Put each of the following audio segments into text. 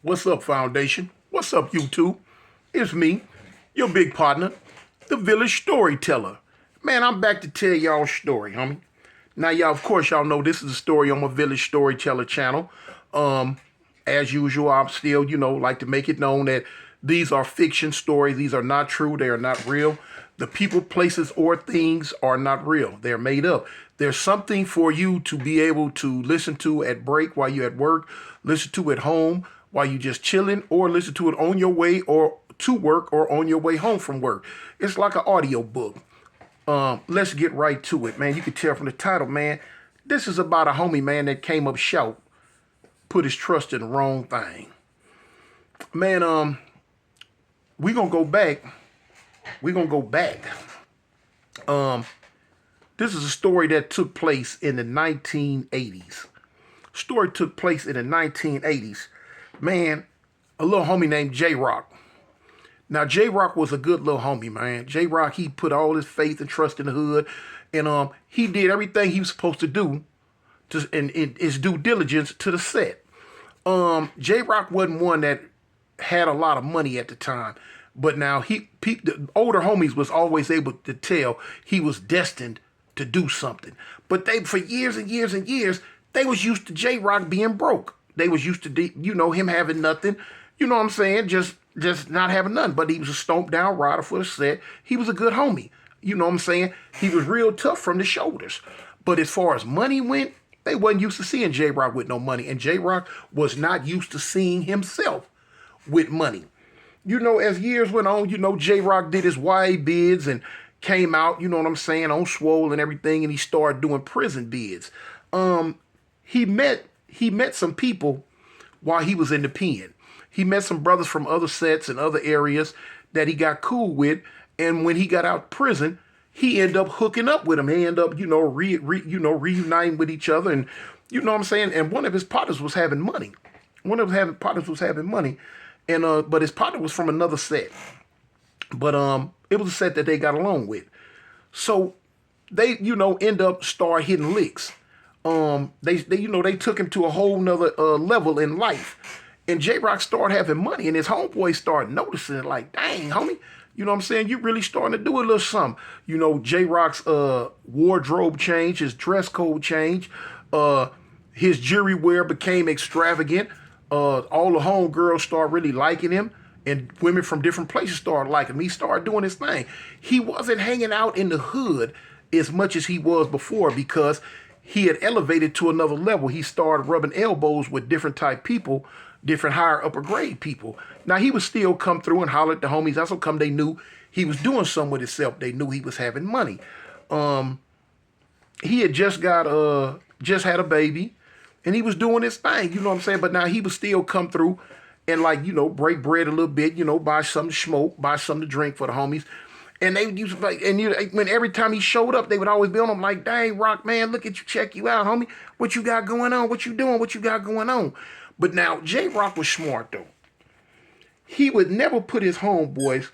What's up, Foundation? What's up, YouTube? It's me, your big partner, the village storyteller. Man, I'm back to tell y'all a story, homie. Now, y'all, of course, y'all know this is a story on my village storyteller channel. As usual, I'm still, like to make it known that these are fiction stories. These are not true. They are not real. The people, places, or things are not real. They're made up. There's something for you to be able to listen to at break while you're at work, listen to at home while you're just chilling, or listen to it on your way or to work or on your way home from work. It's like an audio book. Let's get right to it, man. You can tell from the title, man. This is about a homie, man, that came up short, put his trust in the wrong thing. Man, we gonna go back. This is a story that took place in the 1980s. Story took place in the 1980s. Man, a little homie named J-Rock. Now, J-Rock was a good little homie, man. J-Rock, he put all his faith and trust in the hood. And he did everything he was supposed to do in his due diligence to the set. J-Rock wasn't one that had a lot of money at the time. But now, the older homies was always able to tell he was destined to do something. But for years and years and years, they was used to J-Rock being broke. They was used to, him having nothing. You know what I'm saying? Just not having nothing. But he was a stomped down rider for the set. He was a good homie. You know what I'm saying? He was real tough from the shoulders. But as far as money went, they wasn't used to seeing J-Rock with no money. And J-Rock was not used to seeing himself with money. As years went on, J-Rock did his YA bids and came out, you know what I'm saying, on Swole and everything, and he started doing prison bids. He met some people while he was in the pen. He met some brothers from other sets and other areas that he got cool with, and when he got out of prison, he ended up hooking up with them. He ended up, reuniting with each other, and you know what I'm saying. And one of his partners was having money. And but his partner was from another set. But it was a set that they got along with. So they, end up start hitting licks. They took him to a whole nother level in life. And J-Rock started having money, and his homeboys started noticing it, like, dang, homie, you know what I'm saying? You really starting to do a little something. J-Rock's wardrobe changed, his dress code changed, his jewelry wear became extravagant. All the homegirls started really liking him, and women from different places started liking him. He started doing his thing. He wasn't hanging out in the hood as much as he was before because he had elevated to another level. He started rubbing elbows with different type people, different higher upper grade people. Now, he would still come through and holler at the homies. That's how come they knew he was doing something with himself. They knew he was having money. He had just had a baby. And he was doing his thing, you know what I'm saying? But now he would still come through and break bread a little bit, buy something to smoke, buy something to drink for the homies. And they used to when every time he showed up, they would always be on him like, dang, Rock, man, look at you, check you out, homie. What you got going on? What you doing? What you got going on? But now J-Rock was smart though. He would never put his homeboys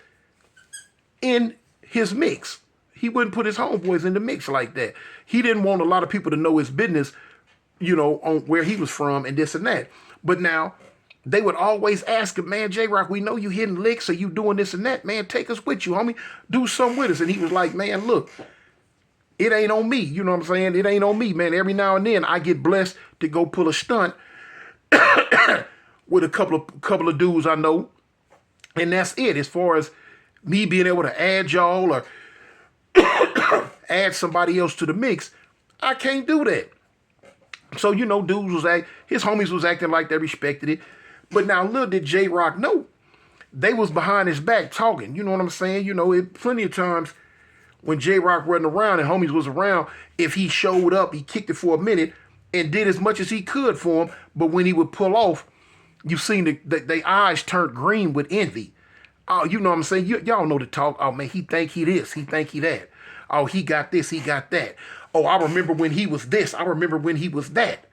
in his mix. He wouldn't put his homeboys in the mix like that. He didn't want a lot of people to know his business, on where he was from and this and that. But now, they would always ask him, man, J-Rock, we know you hitting licks or you doing this and that. Man, take us with you, homie. Do something with us. And he was like, man, look, it ain't on me. You know what I'm saying? It ain't on me, man. Every now and then, I get blessed to go pull a stunt with a couple of dudes I know. And that's it. As far as me being able to add y'all or add somebody else to the mix, I can't do that. So, dudes his homies was acting like they respected it. But now, little did J-Rock know, they was behind his back talking. You know what I'm saying? Plenty of times when J-Rock wasn't around and homies was around, if he showed up, he kicked it for a minute and did as much as he could for him. But when he would pull off, you seen their eyes turned green with envy. Oh, you know what I'm saying? Y'all know the talk. Oh, man, he think he this. He think he that. Oh, he got this. He got that. Oh, I remember when he was this. I remember when he was that.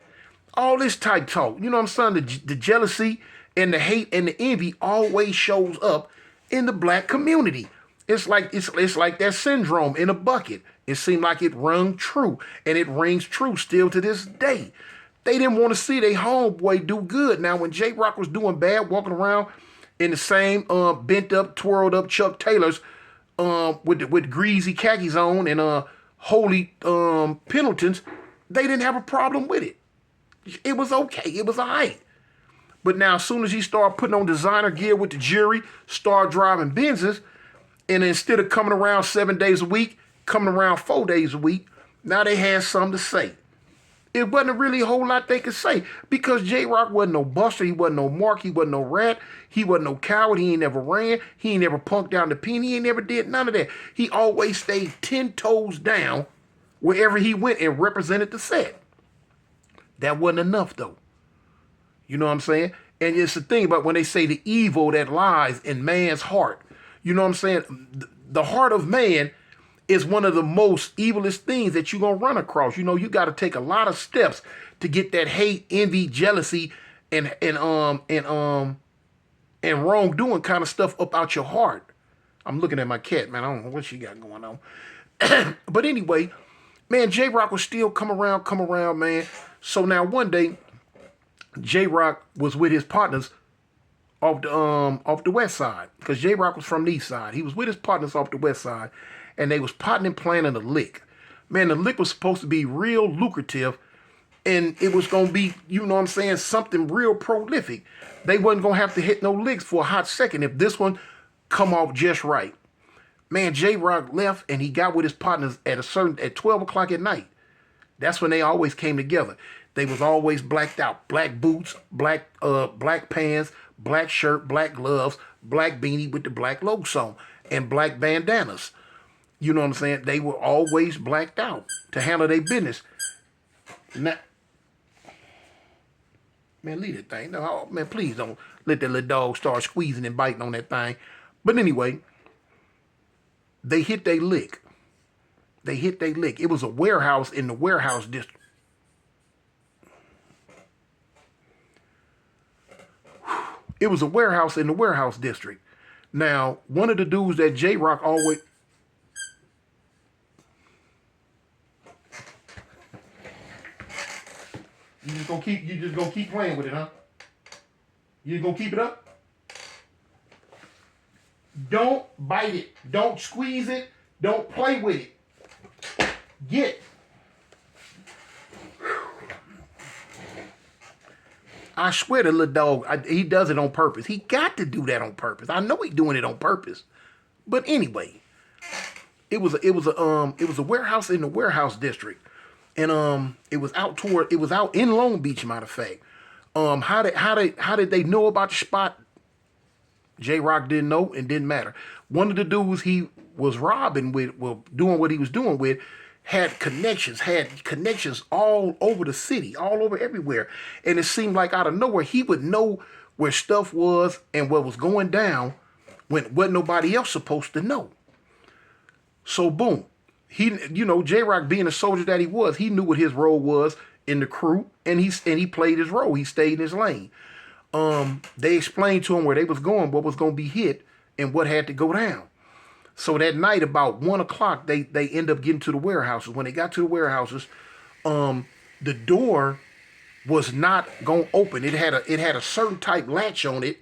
All this type talk. You know what I'm saying? The jealousy and the hate and the envy always shows up in the black community. It's like that syndrome in a bucket. It seemed like it rung true. And it rings true still to this day. They didn't want to see their homeboy do good. Now, when J-Rock was doing bad, walking around in the same bent up, twirled up Chuck Taylors with greasy khakis on and holy Pendletons, they didn't have a problem with it. It was okay. It was all right. But now, as soon as he started putting on designer gear with the jury, started driving Benzes, and instead of coming around 7 days a week, coming around 4 days a week, now they had something to say. It wasn't really a whole lot they could say because J-Rock wasn't no buster, he wasn't no mark, he wasn't no rat, he wasn't no coward, he ain't never ran, he ain't never punked down the pen, he ain't never did none of that. He always stayed 10 toes down wherever he went and represented the set. That wasn't enough though. You know what I'm saying? And it's the thing about when they say the evil that lies in man's heart. You know what I'm saying? The heart of man is one of the most evilest things that you're going to run across. You know, you got to take a lot of steps to get that hate, envy, jealousy, and wrongdoing kind of stuff up out your heart. I'm looking at my cat, man. I don't know what she got going on. But anyway, man, J-Rock was still come around, man. So now one day, J-Rock was with his partners off the west side, because J-Rock was from the east side. He was with his partners off the west side, and they was plotting and planning a lick. Man, the lick was supposed to be real lucrative, and it was going to be, you know what I'm saying, something real prolific. They wasn't going to have to hit no licks for a hot second if this one come off just right. Man, J-Rock left, and he got with his partners at 12 o'clock at night. That's when they always came together. They was always blacked out. Black boots, black pants, black shirt, black gloves, black beanie with the black logo on, and black bandanas. You know what I'm saying? They were always blacked out to handle their business. Now, man, leave that thing. No, man, please don't let that little dog start squeezing and biting on that thing. But anyway, they hit their lick. It was a warehouse in the warehouse district. It was a warehouse in the warehouse district. Now, one of the dudes that J-Rock always... You just gonna keep playing with it, huh? You just gonna keep it up? Don't bite it. Don't squeeze it. Don't play with it. Get. I swear the little dog, he does it on purpose. He got to do that on purpose. I know he's doing it on purpose. But anyway, it was a warehouse in the warehouse district. And it was out in Long Beach, matter of fact. How did they know about the spot? J-Rock didn't know and didn't matter. One of the dudes he was robbing with, well, doing what he was doing with, had connections all over the city, all over everywhere. And it seemed like out of nowhere, he would know where stuff was and what was going down when wasn't nobody else supposed to know. So boom. J-Rock being a soldier that he was, he knew what his role was in the crew, and he played his role. He stayed in his lane. They explained to him where they was going, what was going to be hit, and what had to go down. So that night, about 1 o'clock, they end up getting to the warehouses. When they got to the warehouses, the door was not going to open. It had a certain type latch on it,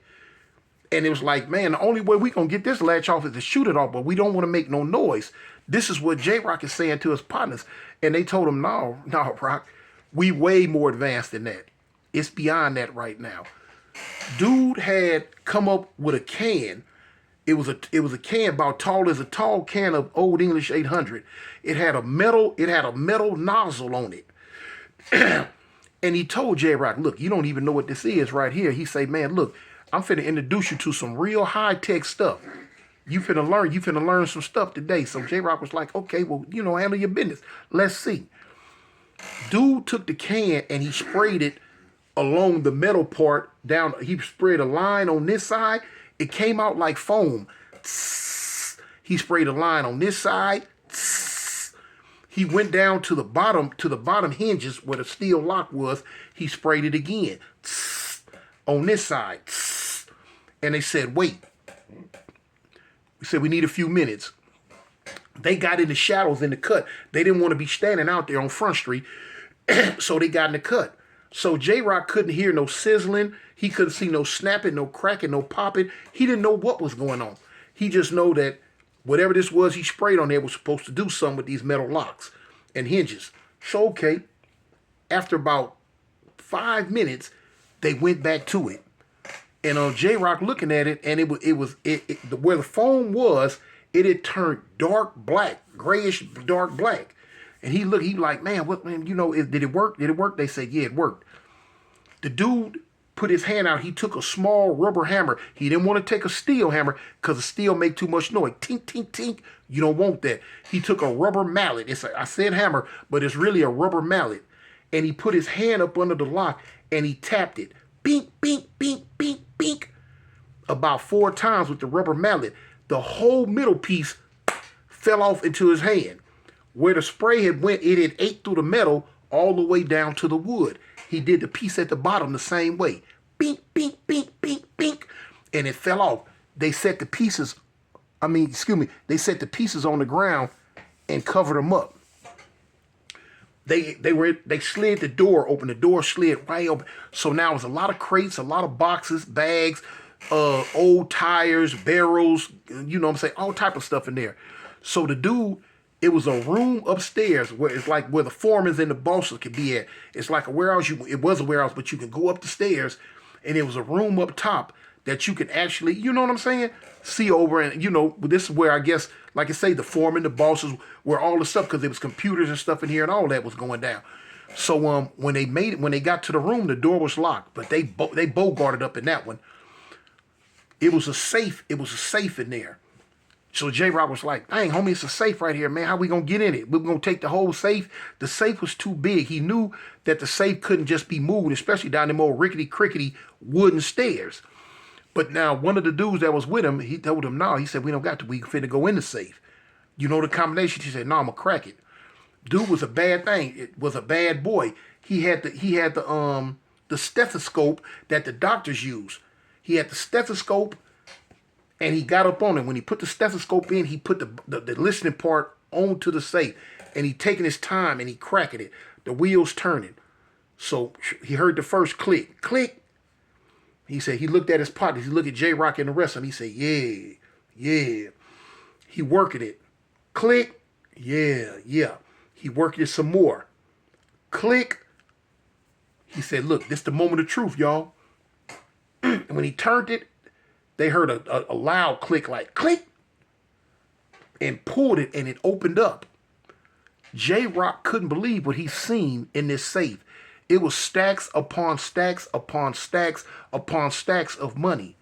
and it was like, man, the only way we going to get this latch off is to shoot it off, but we don't want to make no noise. This is what J-Rock is saying to his partners. And they told him, no, Rock, we way more advanced than that. It's beyond that right now. Dude had come up with a can. It was a can about tall as a tall can of Old English 800. It had a metal nozzle on it. And he told J-Rock, look, you don't even know what this is right here. He say, man, look, I'm finna introduce you to some real high-tech stuff. You finna learn some stuff today. So J-Rock was like, okay, well, handle your business. Let's see. Dude took the can and he sprayed it along the metal part down. He sprayed a line on this side. It came out like foam. He sprayed a line on this side. He went down to the bottom hinges where the steel lock was. He sprayed it again. On this side. And they said, wait. We said, we need a few minutes. They got in the shadows in the cut. They didn't want to be standing out there on Front Street. So they got in the cut. So J-Rock couldn't hear no sizzling. He couldn't see no snapping, no cracking, no popping. He didn't know what was going on. He just know that whatever this was he sprayed on there was supposed to do something with these metal locks and hinges. So, okay, after about 5 minutes, they went back to it. And J-Rock looking at it, and where the foam was, it had turned dark black, grayish dark black. And he like, man, what, man, did it work? Did it work? They said, yeah, it worked. The dude put his hand out. He took a small rubber hammer. He didn't want to take a steel hammer because the steel make too much noise. Tink, tink, tink. You don't want that. He took a rubber mallet. I said hammer, but it's really a rubber mallet. And he put his hand up under the lock and he tapped it. Bink, bink, bink, bink, bink. About 4 times with the rubber mallet. The whole middle piece fell off into his hand. Where the spray had went, it had ate through the metal all the way down to the wood. He did the piece at the bottom the same way. Bink, bink, bink, bink, bink. And it fell off. They set the pieces, they set the pieces on the ground and covered them up. They slid the door open. The door slid right open. So now it was a lot of crates, a lot of boxes, bags, old tires, barrels, all type of stuff in there. So the dude, it was a room upstairs where it's like where the foremans and the bosses could be at. It's like a warehouse. It was a warehouse, but you can go up the stairs, and it was a room up top that you could actually, see over. And this is where I guess, like I say, the foreman, the bosses, were all the stuff because there was computers and stuff in here, and all that was going down. So when they got to the room, the door was locked, but they bogarted up in that one. It was a safe. It was a safe in there. So J-Rock was like, dang, homie, it's a safe right here, man. How we going to get in it? We're going to take the whole safe. The safe was too big. He knew that the safe couldn't just be moved, especially down them old rickety-crickety wooden stairs. But now one of the dudes that was with him, he told him, no. He said, we don't got to. We finna go in the safe. You know the combination? He said, no, I'm going to crack it. Dude was a bad thing. It was a bad boy. He had the stethoscope that the doctors use. He had the stethoscope. And he got up on it. When he put the stethoscope in, he put the listening part onto the safe. And he taking his time and he cracking it. The wheels turning. So he heard the first click. Click. He said he looked at his pockets. He looked at J-Rock and the rest of them. He said, yeah, yeah. He working it. Click. Yeah, yeah. He worked it some more. Click. He said, look, this the moment of truth, y'all. And when he turned it, they heard a loud click, like click, and pulled it, and it opened up. J-Rock couldn't believe what he seen in this safe. It was stacks upon stacks upon stacks upon stacks of money.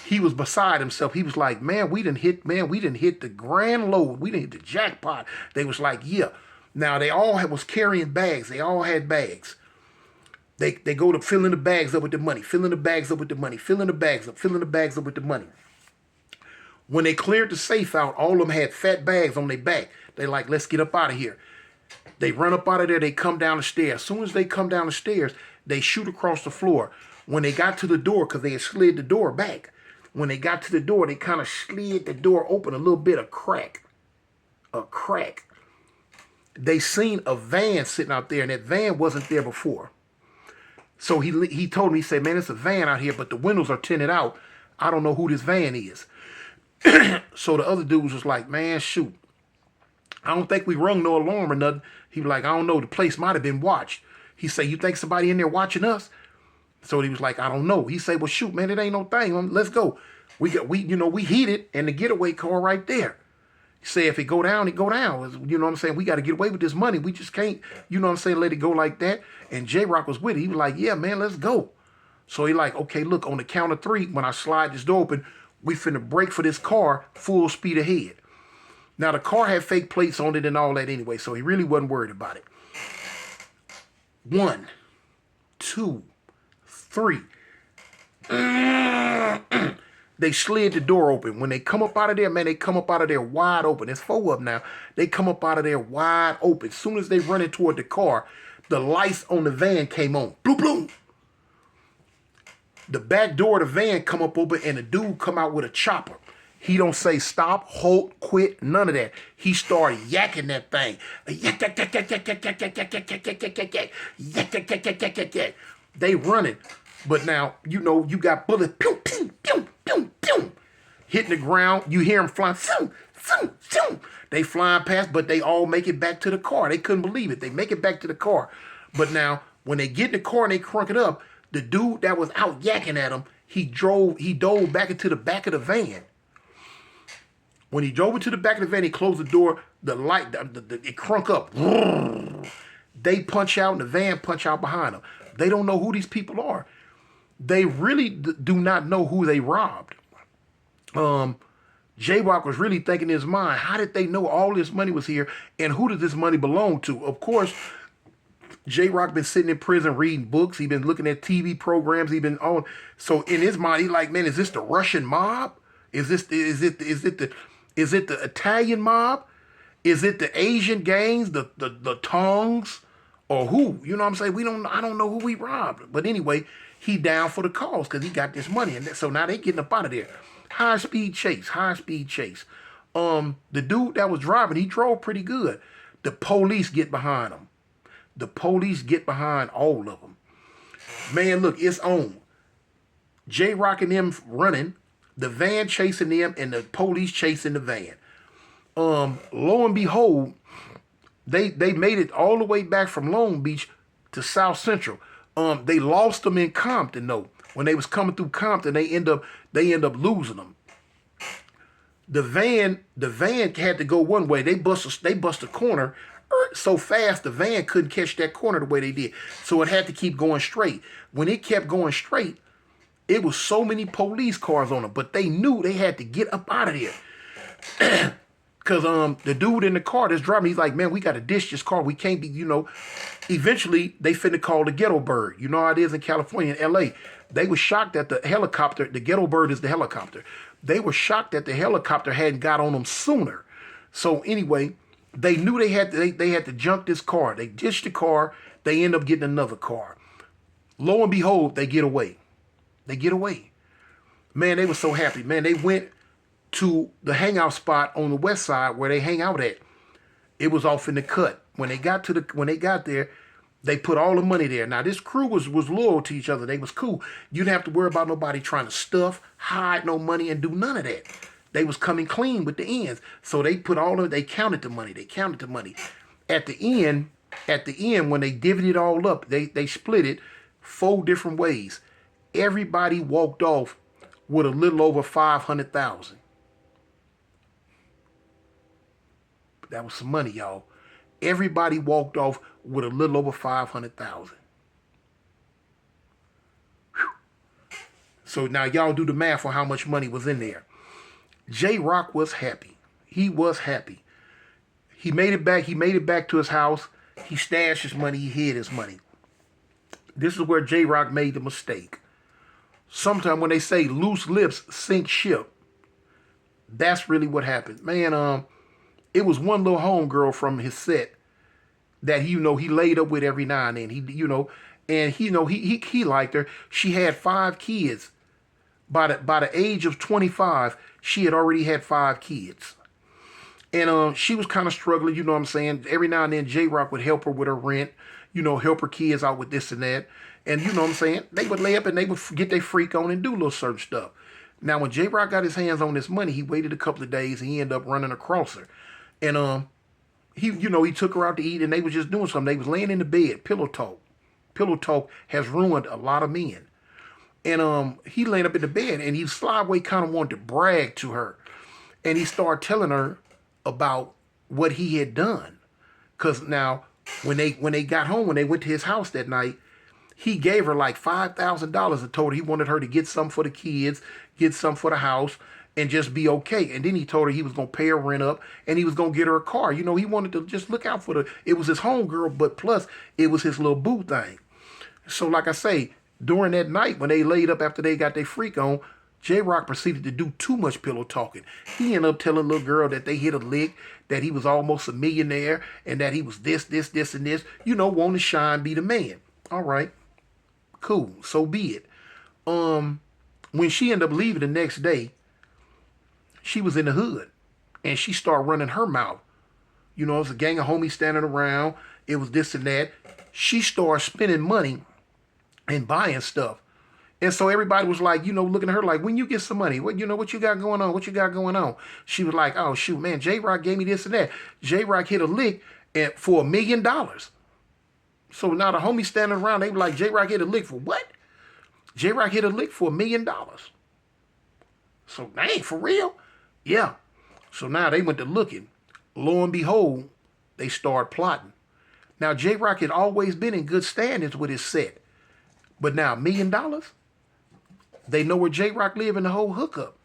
He was beside himself. He was like, man, we didn't hit the grand load. We didn't hit the jackpot. They was like, yeah. Now they all was carrying bags. They all had bags. They go to filling the bags up with the money, filling the bags up with the money, filling the bags up with the money. When they cleared the safe out, all of them had fat bags on their back. They like, let's get up out of here. They run up out of there. They come down the stairs. As soon as they come down the stairs, they shoot across the floor. When they got to the door, because they had slid the door back, when they got to the door, they kind of slid the door open a little bit, a crack. They seen a van sitting out there, and that van wasn't there before. So he told me, he said, man, it's a van out here, but the windows are tinted out. I don't know who this van is. So the other dudes was like, man, shoot. I don't think we rung no alarm or nothing. He was like, I don't know. The place might have been watched. He said, you think somebody in there watching us? So he was like, I don't know. He said, well, shoot, man, it ain't no thing. Let's go. We heated and the getaway car right there. He said, if it go down, it go down. You know what I'm saying? We got to get away with this money. We just can't, let it go like that. And J-Rock was with it. He was like, yeah, man, let's go. So he like, okay, look, on the count of 3, when I slide this door open, we finna brake for this car full speed ahead. Now, the car had fake plates on it and all that anyway, so he really wasn't worried about it. 1, 2, 3. They slid the door open. When they come up out of there, man, they come up out of there wide open. There's 4 of them now. They come up out of there wide open. As soon as they run in toward the car, the lights on the van came on. Bloom, bloom. The back door of the van come up open, and the dude come out with a chopper. He don't say stop, halt, quit, none of that. He started yakking that thing. They running. But now, you know, you got bullets, pew, pew, pew, pew, pew, hitting the ground. You hear them flying. Phew, phew, phew. They flying past, but they all make it back to the car. They couldn't believe it. They make it back to the car. But now, when they get in the car and they crunk it up, the dude that was out yakking at him, he dove back into the back of the van. When he drove into the back of the van, he closed the door, the light, it crunk up. They punch out and the van punch out behind them. They don't know who these people are. They really do not know who they robbed. J-Rock was really thinking in his mind, how did they know all this money was here and who did this money belong to? Of course, J-Rock been sitting in prison reading books. He been looking at TV programs. He been on. So in his mind, he like, man, is this the Russian mob? Is it the Italian mob? Is it the Asian gangs, the Tongs, or who? You know what I'm saying? I don't know who we robbed. But anyway, he down for the cause because he got this money. And so now they getting up out of there. High speed chase. The dude that was driving, he drove pretty good. The police get behind him. The police get behind all of them. Man, look, it's on. J-Rock and them running, the van chasing them, and the police chasing the van. Lo and behold, they made it all the way back from Long Beach to South Central. They lost them in Compton though. When they was coming through Compton, they end up losing them. The van had to go one way. They bust a corner so fast the van couldn't catch that corner the way they did. So it had to keep going straight. When it kept going straight, it was so many police cars on them, but they knew they had to get up out of there. Because the dude in the car that's driving, he's like, man, we got to ditch this car. We can't be, you know. Eventually, they finna call the ghetto bird. You know how it is in California and L.A. They were shocked that the helicopter, the ghetto bird is the helicopter. They were shocked that the helicopter hadn't got on them sooner. So anyway, they knew they had to junk this car. They ditched the car. They end up getting another car. Lo and behold, they get away. Man, they were so happy. Man, they went to the hangout spot on the west side where they hang out at. It was off in the cut. When they got there, they put all the money there. Now this crew was loyal to each other. They was cool. You didn't have to worry about nobody trying to stuff, hide no money, and do none of that. They was coming clean with the ends. So they counted the money. At the end, when they divvied it all up, they split it 4 different ways. Everybody walked off with a little over $500,000. That was some money, y'all. Everybody walked off with a little over $500,000. So now y'all do the math on how much money was in there. J-Rock was happy. He was happy. He made it back. He made it back to his house. He stashed his money. He hid his money. This is where J-Rock made the mistake. Sometimes when they say loose lips sink ship, that's really what happened. Man, it was one little homegirl from his set that he laid up with every now and then. He liked her. She had 5 kids. By the age of 25, she had already had 5 kids. And she was kind of struggling, you know what I'm saying? Every now and then J-Rock would help her with her rent, help her kids out with this and that. And you know what I'm saying? They would lay up and they would get their freak on and do little certain stuff. Now when J-Rock got his hands on this money, he waited a couple of days and he ended up running across her. And he took her out to eat and they was just doing something. They was laying in the bed, pillow talk. Pillow talk has ruined a lot of men. And he laying up in the bed and he slyway kind of wanted to brag to her. And he started telling her about what he had done. Because now when they got home, when they went to his house that night, he gave her like $5,000 and told her he wanted her to get some for the kids, get some for the house, and just be okay. And then he told her he was going to pay her rent up and he was going to get her a car. He wanted to just look out for it was his homegirl, but plus it was his little boo thing. So like I say, during that night when they laid up after they got their freak on, J-Rock proceeded to do too much pillow talking. He ended up telling the little girl that they hit a lick, that he was almost a millionaire, and that he was this, and this. Want to shine, be the man. All right. Cool. So be it. When she ended up leaving the next day, She was in the hood, and she started running her mouth. You know, it was a gang of homies standing around. It was this and that. She started spending money and buying stuff. And so everybody was like, you know, looking at her like, when you get some money, what what you got going on? What you got going on? She was like, oh shoot, man, J-Rock gave me this and that. J-Rock hit a lick for $1 million. So now the homies standing around, they were like, J-Rock hit a lick for what? J-Rock hit a lick for $1 million. So, dang, for real? Yeah. So now they went to looking. Lo and behold, they started plotting. Now, J-Rock had always been in good standings with his set. But now, $1 million? They know where J-Rock live in the whole hookup.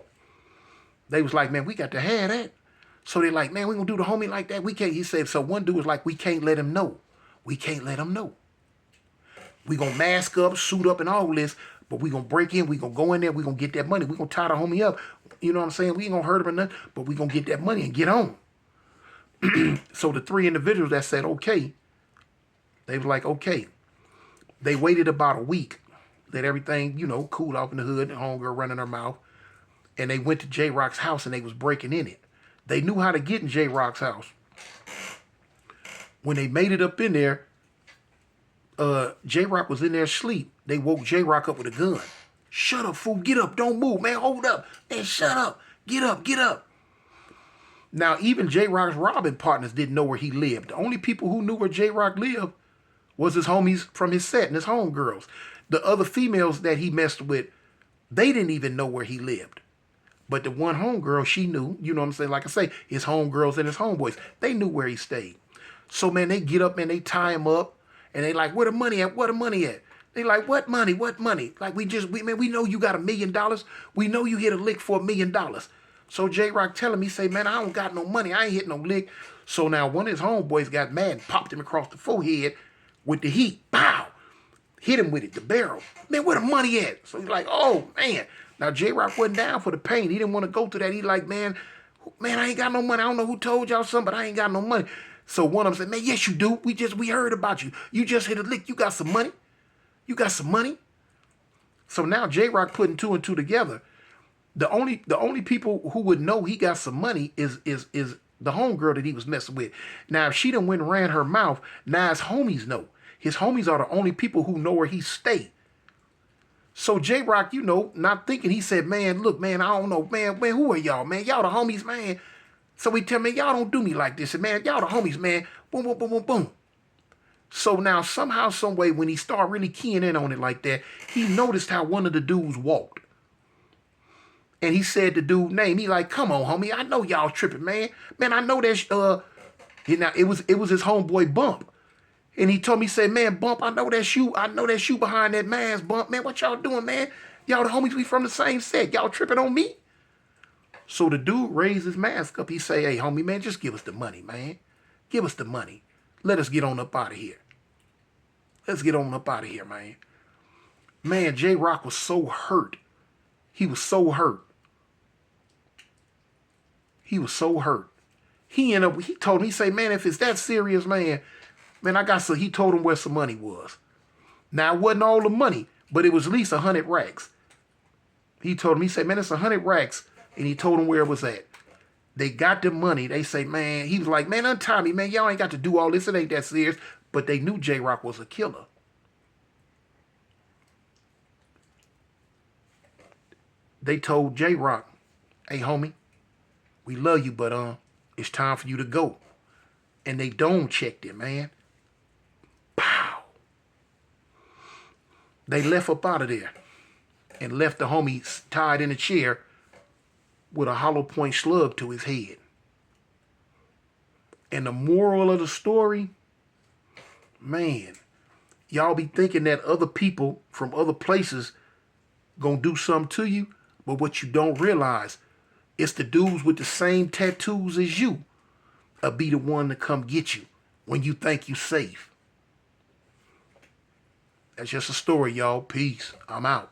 They was like, man, we got to have that. So they like, man, we gonna do the homie like that. We can't. He said, so one dude was like, we can't let him know. We can't let him know. We gonna mask up, suit up, and all this, but we gonna break in. We gonna go in there. We gonna get that money. We gonna tie the homie up. You know what I'm saying? We ain't gonna hurt him or nothing, but we gonna get that money and get on. So the three individuals that said okay, they was like, okay. They waited about a week, let everything, you know, cool off in the hood, and homegirl running her mouth, and they went to J-Rock's house and they was breaking in it. They knew how to get in J-Rock's house. When they made it up in there, J-Rock was in there asleep. They woke J-Rock up with a gun. Shut up, fool. Get up. Don't move, man. Hold up. Man, shut up. Get up. Get up. Now, even J-Rock's robbing partners didn't know where he lived. The only people who knew where J-Rock lived was his homies from his set and his homegirls. The other females that he messed with, they didn't even know where he lived. But the one homegirl, she knew, you know what I'm saying? Like I say, his homegirls and his homeboys, they knew where he stayed. So, man, they get up and they tie him up. And they like, where the money at? Where the money at? They like, what money? What money? Like, we know you got $1 million. We know you hit a lick for $1 million. So J-Rock telling me, say, man, I don't got no money. I ain't hit no lick. So now one of his homeboys got mad and popped him across the forehead with the heat. Pow! Hit him with it, the barrel. Man, where the money at? So he's like, oh, man. Now, J-Rock wasn't down for the pain. He didn't want to go through that. He like, man, I ain't got no money. I don't know who told y'all something, but I ain't got no money. So one of them said, man, yes, you do. We heard about you. You just hit a lick. You got some money. You got some money. So now J-Rock putting two and two together. The only people who would know he got some money is the homegirl that he was messing with. Now, if she done went and ran her mouth, now his homies know. His homies are the only people who know where he stay. So J-Rock, you know, not thinking, he said, man, look, man, I don't know, man, who are y'all, man? Y'all the homies, man. So he tell me, y'all don't do me like this. And man, y'all the homies, man. Boom, boom, boom, boom, boom. So now somehow, some way, when he started really keying in on it like that, he noticed how one of the dudes walked. And he said the dude's name. He like, come on, homie. I know y'all tripping, man. Man, I know that, now it was his homeboy Bump. And he told me, he said, man, Bump, I know that's you. I know that's you behind that mask, Bump. Man, what y'all doing, man? Y'all the homies, we from the same set. Y'all tripping on me? So the dude raised his mask up. He say, hey, homie, man, just give us the money, man. Give us the money. Let us get on up out of here. Let's get on up out of here, man. Man, J-Rock was so hurt. He was so hurt. He was so hurt. He told him, he say, man, if it's that serious, man, I got some, he told him where some money was. Now, it wasn't all the money, but it was at least 100 racks. He told him, he said, man, it's 100 racks. And he told him where it was at. They got the money. They say, man, he was like, man, untie me, man. Y'all ain't got to do all this. It ain't that serious. But they knew J-Rock was a killer. They told J-Rock, hey, homie, we love you, but it's time for you to go. And they dome checked it, man. Pow. They left up out of there and left the homie tied in a chair with a hollow point slug to his head. And the moral of the story, man, y'all be thinking that other people from other places gonna do something to you, but what you don't realize, it's the dudes with the same tattoos as you be the one to come get you when you think you safe. That's just a story, y'all. Peace. I'm out.